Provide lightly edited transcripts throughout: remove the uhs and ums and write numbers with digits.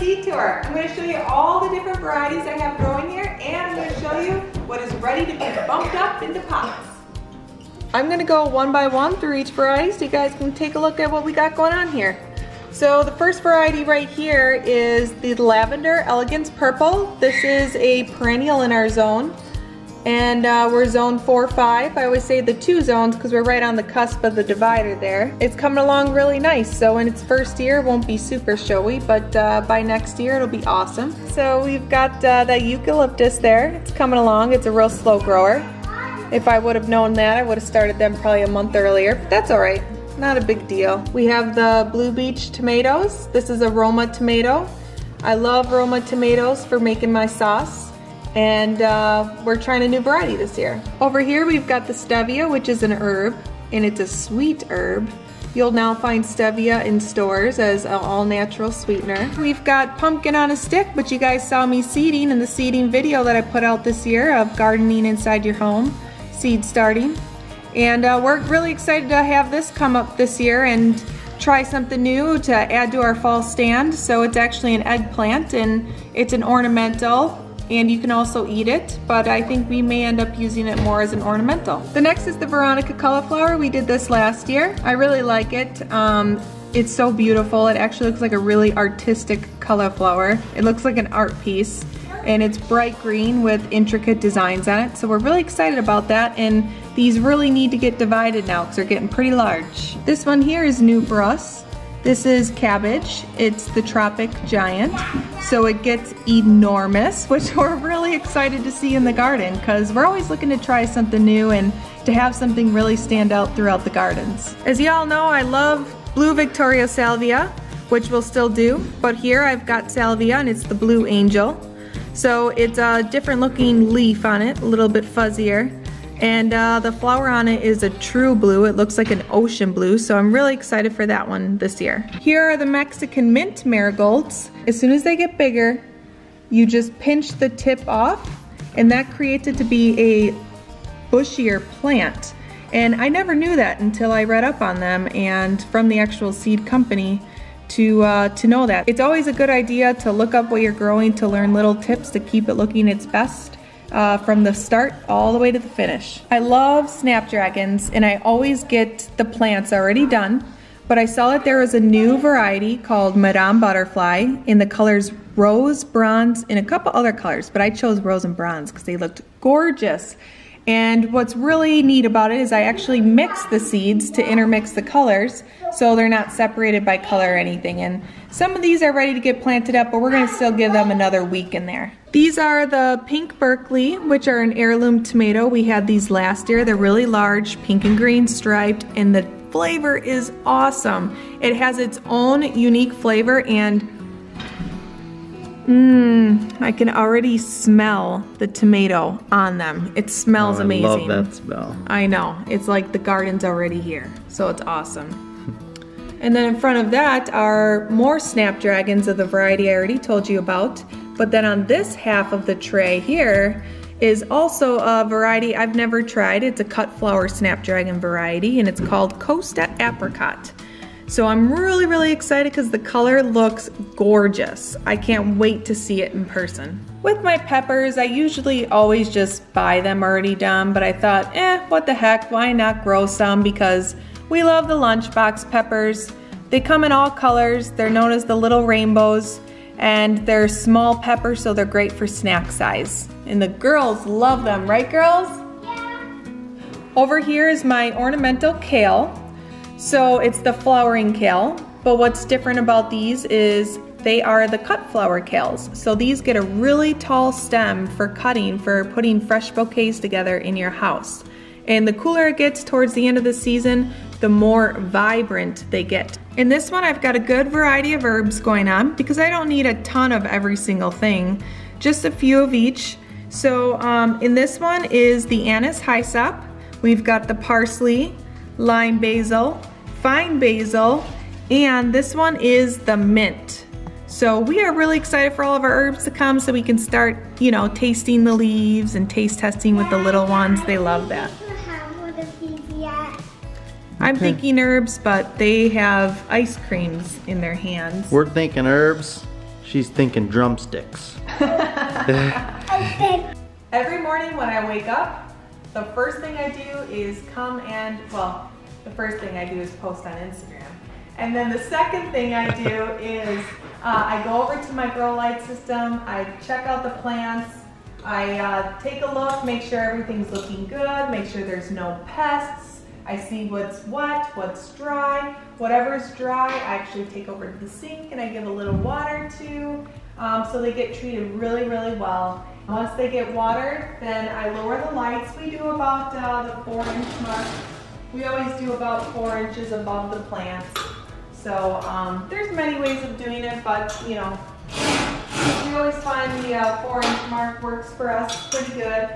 seed tour. I'm going to show you all the different varieties I have growing here, and I'm going to show you what is ready to be bumped up into pots. I'm going to go one by one through each variety so you guys can take a look at what we got going on here. So the first variety right here is the Lavender Elegance Purple. This is a perennial in our zone. And we're zone 4-5. I always say the 2 zones because we're right on the cusp of the divider there. It's coming along really nice. So in its first year it won't be super showy, but by next year it'll be awesome. So we've got that eucalyptus there. It's coming along. It's a real slow grower. If I would have known that, I would have started them probably a month earlier, but that's all right. Not a big deal. We have the Blue Beech tomatoes. This is a Roma tomato. I love Roma tomatoes for making my sauce. And we're trying a new variety this year. Over here we've got the Stevia, which is an herb, and it's a sweet herb. You'll now find Stevia in stores as an all-natural sweetener. We've got pumpkin on a stick, but you guys saw me seeding in the seeding video that I put out this year of gardening inside your home, seed starting. And we're really excited to have this come up this year and try something new to add to our fall stand. So it's actually an eggplant, and it's an ornamental. And you can also eat it, but I think we may end up using it more as an ornamental. The next is the Veronica cauliflower. We did this last year. I really like it. It's so beautiful. It actually looks like a really artistic cauliflower. It looks like an art piece, and it's bright green with intricate designs on it. So we're really excited about that, and these really need to get divided now because they're getting pretty large. This one here is new for us. This is cabbage. It's the Tropic Giant. So it gets enormous, which we're really excited to see in the garden because we're always looking to try something new and to have something really stand out throughout the gardens. As you all know, I love blue Victoria Salvia, which we'll still do, but here I've got Salvia and it's the Blue Angel. So it's a different looking leaf on it, a little bit fuzzier. And the flower on it is a true blue. It looks like an ocean blue, so I'm really excited for that one this year. Here are the Mexican mint marigolds. As soon as they get bigger, you just pinch the tip off, and that creates it to be a bushier plant. And I never knew that until I read up on them and from the actual seed company to know that. It's always a good idea to look up what you're growing to learn little tips to keep it looking its best. From the start all the way to the finish. I love Snapdragons, and I always get the plants already done, but I saw that there was a new variety called Madame Butterfly in the colors rose, bronze, and a couple other colors, but I chose rose and bronze because they looked gorgeous. And what's really neat about it is I actually mix the seeds to intermix the colors so they're not separated by color or anything. And some of these are ready to get planted up, but we're going to still give them another week in there. These are the pink Berkeley, which are an heirloom tomato. We had these last year. They're really large, pink and green striped, and the flavor is awesome. It has its own unique flavor, and I can already smell the tomato on them. It smells amazing. I love that smell. I know. It's like the garden's already here, so it's awesome. And then in front of that are more Snapdragons of the variety I already told you about. But then on this half of the tray here is also a variety I've never tried. It's a cut flower Snapdragon variety, and it's called Costa Apricot. So I'm really, really excited because the color looks gorgeous. I can't wait to see it in person. With my peppers, I usually always just buy them already done, but I thought, what the heck, why not grow some? Because we love the lunchbox peppers. They come in all colors. They're known as the little rainbows, and they're small peppers, so they're great for snack size. And the girls love them, right girls? Yeah. Over here is my ornamental kale. So it's the flowering kale, but what's different about these is they are the cut flower kales. So these get a really tall stem for cutting, for putting fresh bouquets together in your house. And the cooler it gets towards the end of the season, the more vibrant they get. In this one, I've got a good variety of herbs going on because I don't need a ton of every single thing, just a few of each. So in this one is the anise hyssop. We've got the parsley, lime basil, fine basil, and this one is the mint. So we are really excited for all of our herbs to come so we can start, tasting the leaves and taste testing with the little ones. They love that. I'm thinking herbs, but they have ice creams in their hands. We're thinking herbs. She's thinking drumsticks. Every morning when I wake up, the first thing I do is the first thing I do is post on Instagram. And then the second thing I do is I go over to my grow light system, I check out the plants, I take a look, make sure everything's looking good, make sure there's no pests. I see what's wet, what's dry. Whatever's dry, I actually take over to the sink and I give a little water to, so they get treated really, really well. Once they get watered, then I lower the lights. We do about the 4-inch mark. We always do about 4 inches above the plants. So there's many ways of doing it, but you know, we always find the 4-inch mark works for us pretty good.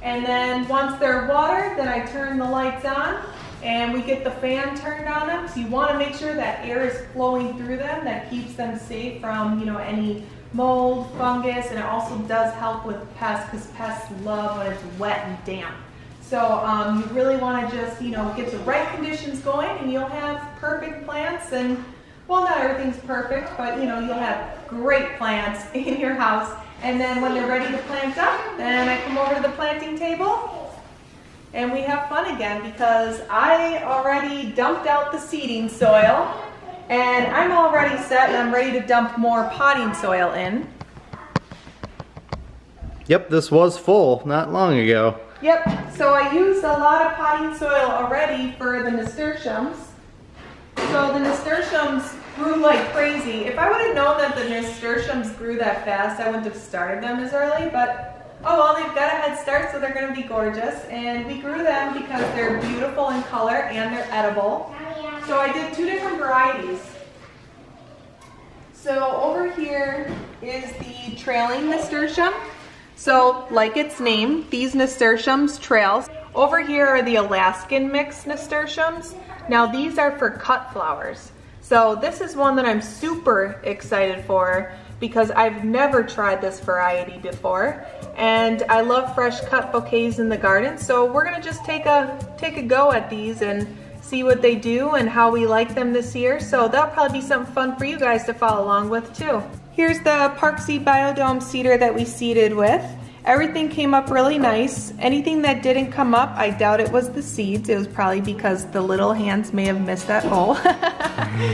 And then once they're watered, then I turn the lights on and we get the fan turned on them. So you want to make sure that air is flowing through them, that keeps them safe from, you know, any mold, fungus, and it also does help with pests because pests love when it's wet and damp. So you really want to just, you know, get the right conditions going and you'll have perfect plants. And well, not everything's perfect, but you know, you'll have great plants in your house. And then when they're ready to plant up, then I come over to the planting table and we have fun again because I already dumped out the seeding soil and I'm already set and I'm ready to dump more potting soil in. Yep, this was full not long ago. Yep, so I used a lot of potting soil already for the nasturtiums. So the nasturtiums grew like crazy. If I would have known that the nasturtiums grew that fast, I wouldn't have started them as early, but oh well, they've got a head start, so they're gonna be gorgeous. And we grew them because they're beautiful in color and they're edible. So I did 2 different varieties. So over here is the trailing nasturtium. So like its name, these nasturtiums trails. Over here are the Alaskan mixed nasturtiums. Now these are for cut flowers. So this is one that I'm super excited for because I've never tried this variety before. And I love fresh cut bouquets in the garden. So we're gonna just take a go at these and see what they do and how we like them this year. So that'll probably be something fun for you guys to follow along with too. Here's the Park Seed Biodome seeder that we seeded with. Everything came up really nice. Anything that didn't come up, I doubt it was the seeds. It was probably because the little hands may have missed that hole.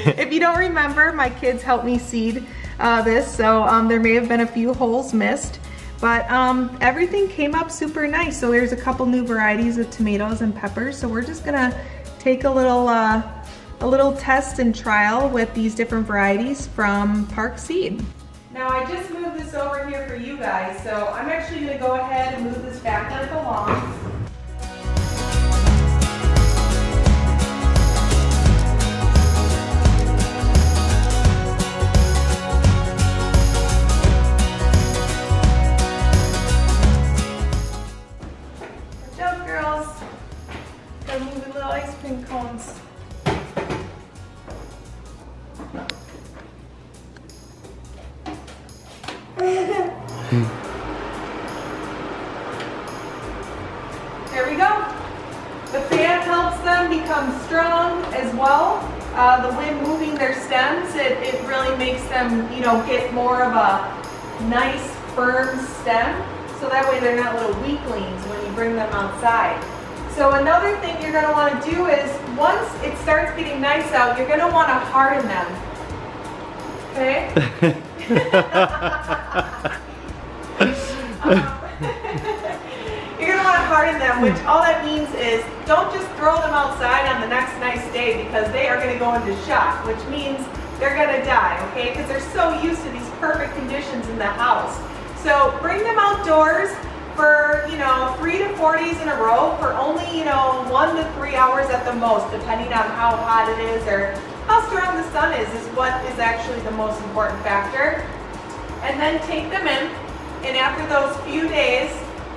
If you don't remember, my kids helped me seed this, so there may have been a few holes missed. But everything came up super nice. So there's a couple new varieties of tomatoes and peppers. So we're just gonna take a little test and trial with these different varieties from Park Seed. Now I just moved this over here for you guys, so I'm actually going to go ahead and move this back where it belongs. Watch out, girls. Gotta move the little ice cream cones. There we go. The fan helps them become strong as well. The wind moving their stems, it really makes them, you know, get more of a nice firm stem. So that way they're not little weaklings when you bring them outside. So another thing you're going to want to do is once it starts getting nice out, you're going to want to harden them. Okay? You're going to want to harden them, which all that means is don't just throw them outside on the next nice day because they are going to go into shock, which means they're going to die, okay? Because they're so used to these perfect conditions in the house. So bring them outdoors for, you know, 3 to 4 days in a row for only, you know, 1 to 3 hours at the most, depending on how hot it is or how strong the sun is what is actually the most important factor. And then take them in, and after those few days,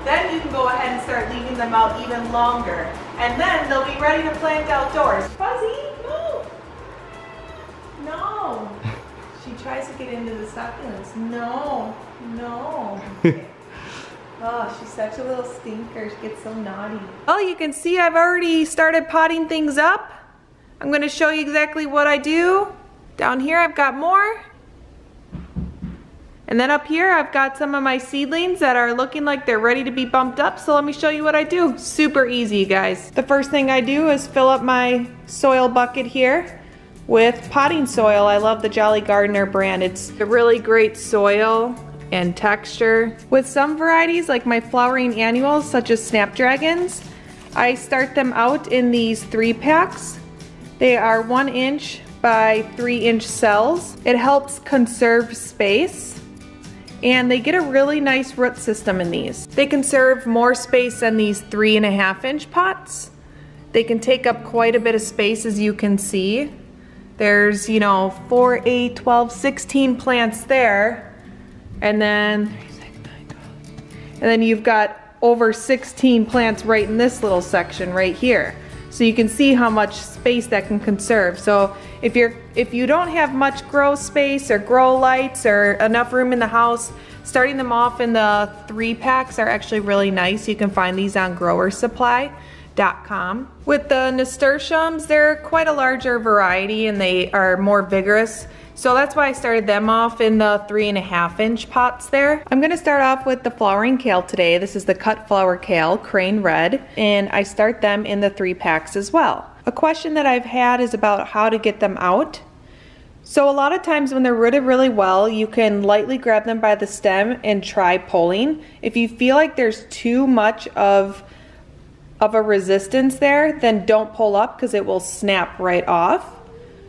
then you can go ahead and start leaving them out even longer. And then they'll be ready to plant outdoors. Fuzzy, no! No! She tries to get into the succulents. No, no. Oh, she's such a little stinker. She gets so naughty. Well, you can see I've already started potting things up. I'm going to show you exactly what I do. Down here I've got more. And then up here I've got some of my seedlings that are looking like they're ready to be bumped up, so let me show you what I do. Super easy, you guys. The first thing I do is fill up my soil bucket here with potting soil. I love the Jolly Gardener brand. It's a really great soil and texture. With some varieties, like my flowering annuals, such as Snapdragons, I start them out in these 3-packs. They are 1 inch by 3-inch cells. It helps conserve space, and they get a really nice root system in these. They conserve more space than these 3.5-inch pots. They can take up quite a bit of space, as you can see. There's, you know, 4, 8, 12, 16 plants there, and then you've got over 16 plants right in this little section right here. So you can see how much space that can conserve. So if you don't have much grow space or grow lights or enough room in the house, starting them off in the 3-packs are actually really nice. You can find these on growersupply.com. With the nasturtiums, they're quite a larger variety and they are more vigorous. So that's why I started them off in the 3.5-inch pots there. I'm gonna start off with the flowering kale today. This is the cut flower kale, Crane Red, and I start them in the 3-packs as well. A question that I've had is about how to get them out. So a lot of times when they're rooted really well, you can lightly grab them by the stem and try pulling. If you feel like there's too much of a resistance there, then don't pull up because it will snap right off.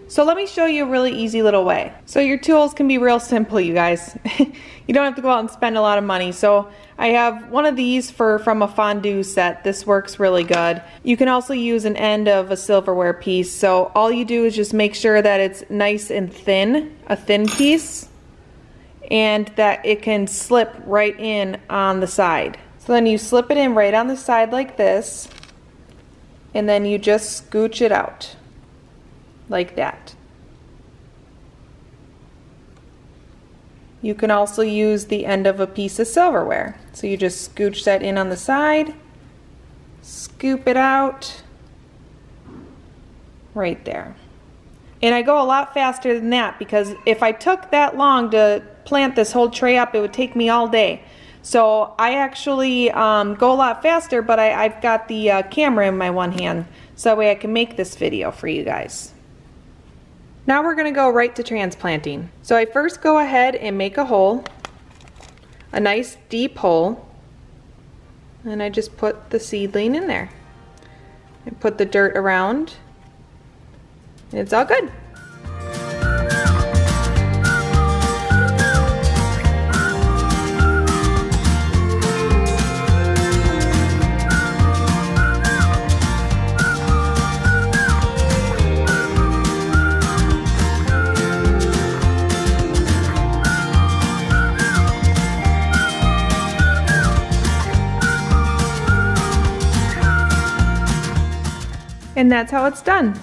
So let me show you a really easy little way. So your tools can be real simple, you guys. You don't have to go out and spend a lot of money. So I have one of these from a fondue set. This works really good. You can also use an end of a silverware piece. So all you do is just make sure that it's nice and thin, a thin piece, and that it can slip right in on the side. So then you slip it in right on the side like this, and then you just scooch it out. Like that. You can also use the end of a piece of silverware. So you just scooch that in on the side, scoop it out, right there. And I go a lot faster than that because if I took that long to plant this whole tray up, it would take me all day. So I actually go a lot faster, but I've got the camera in my one hand, so that way I can make this video for you guys. Now we're going to go right to transplanting. So I first go ahead and make a hole, a nice deep hole, and I just put the seedling in there. I put the dirt around, and it's all good. And that's how it's done.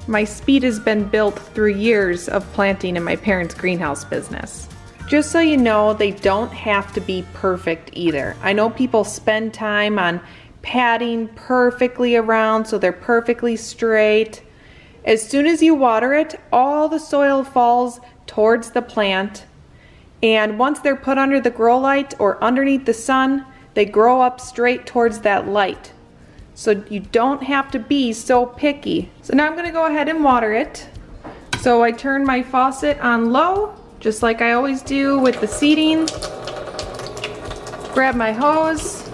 My speed has been built through years of planting in my parents' greenhouse business. Just so you know, they don't have to be perfect either. I know people spend time on padding perfectly around so they're perfectly straight. As soon as you water it, all the soil falls towards the plant, and once they're put under the grow light or underneath the sun, they grow up straight towards that light. So you don't have to be so picky. So now I'm gonna go ahead and water it. So I turn my faucet on low, just like I always do with the seeding. Grab my hose,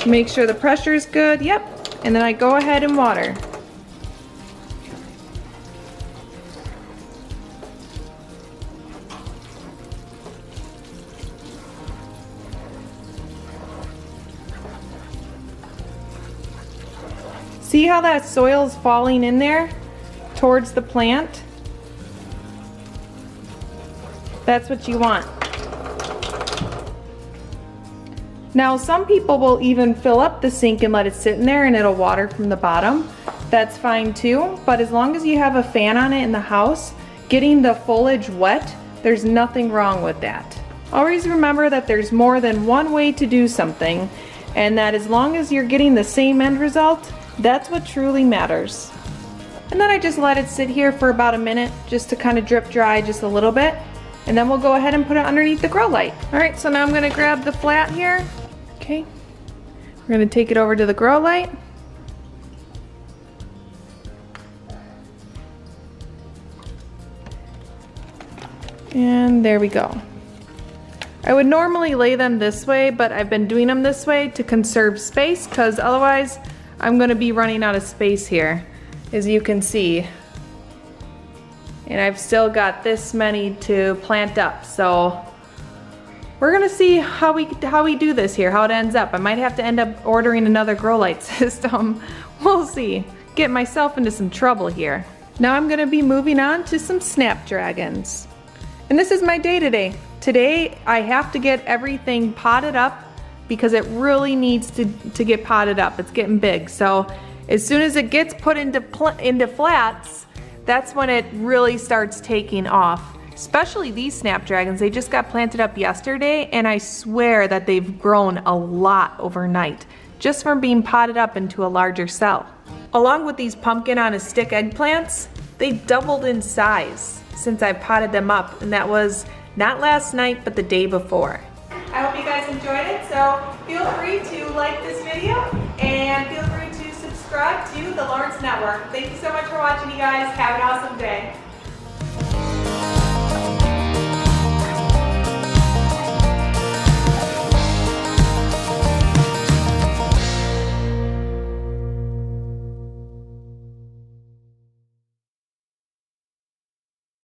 make sure the pressure is good, yep, and then I go ahead and water. See how that soil is falling in there towards the plant? That's what you want. Now some people will even fill up the sink and let it sit in there and it'll water from the bottom. That's fine too, but as long as you have a fan on it in the house, getting the foliage wet, there's nothing wrong with that. Always remember that there's more than one way to do something, and that as long as you're getting the same end result, that's what truly matters. And then I just let it sit here for about a minute just to kind of drip dry just a little bit. and then we'll go ahead and put it underneath the grow light. All right, so now I'm gonna grab the flat here. Okay, we're gonna take it over to the grow light. And there we go. I would normally lay them this way, but I've been doing them this way to conserve space, because otherwise I'm gonna be running out of space here, as you can see. And I've still got this many to plant up, so we're gonna see how we do this here, how it ends up. I might have to end up ordering another grow light system. We'll see. Get myself into some trouble here. Now I'm gonna be moving on to some Snapdragons. And this is my day today. Today I have to get everything potted up because it really needs to get potted up. It's getting big. So as soon as it gets put into flats, that's when it really starts taking off. Especially these Snapdragons. They just got planted up yesterday, and I swear that they've grown a lot overnight just from being potted up into a larger cell. Along with these pumpkin on a stick eggplants, they doubled in size since I potted them up, and that was not last night, but the day before. I hope you guys enjoyed it, so feel free to like this video, and feel free to subscribe to the Lawrence Network. Thank you so much for watching, you guys. Have an awesome day.